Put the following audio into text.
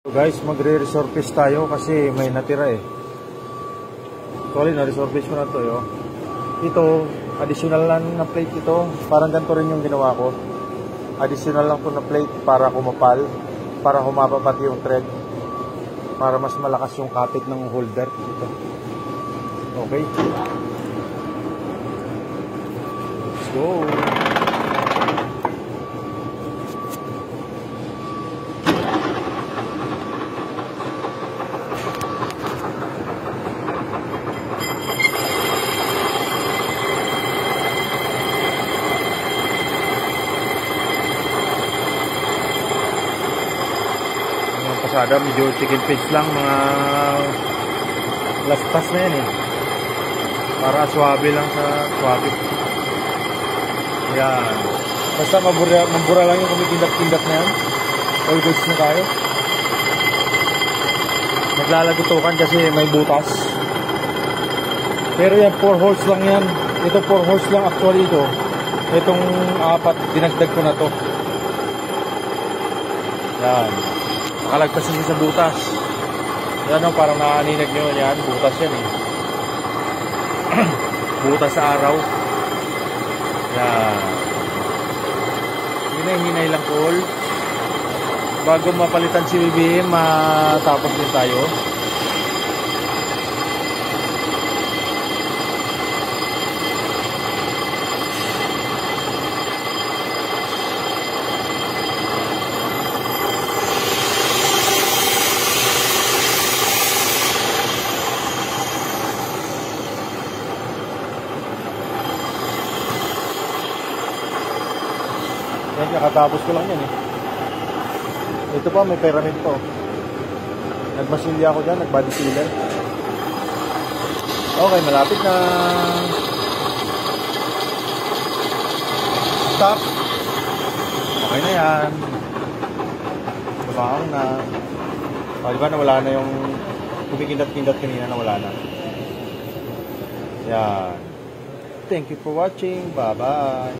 So guys, magre-resurface tayo kasi may natira eh. Actually, na-resurface ko na to yo. Ito, additional lang na plate ito. Parang ganito rin yung ginawa ko. Additional lang to na plate para kumapal, para humaba pati yung thread, para mas malakas yung kapit ng holder dito. Okay. Let's go. Pasada, medyo chicken face lang, mga laspas na yan eh, para swabe lang sa swabe. Yan, basta mabura lang yung kumikindak-kindak na yan. All goods na tayo. Naglalagutukan kasi may butas, pero yan 4 holes lang yan. Ito 4 holes lang actually. Itong 4 dinagdag ko na to. Yan, nakalagpas niya sa butas. Yan o, parang nakaninag nyo yan. Butas yan eh. Butas sa araw. Yan. Hinay-hinay lang all. Bago mapalitan si BBM, matapos din tayo. Yan, kakatapos ko lang yan eh. Ito pa, may pyramid pa oh. Nagmasilya ako dyan, nagbody sealer. Okay, malapit na. Stop. Okay na yan. Lumaang na. O, diba nawala na yung kumikindat-kindat kanina, nawala na. Yan. Thank you for watching. Bye-bye.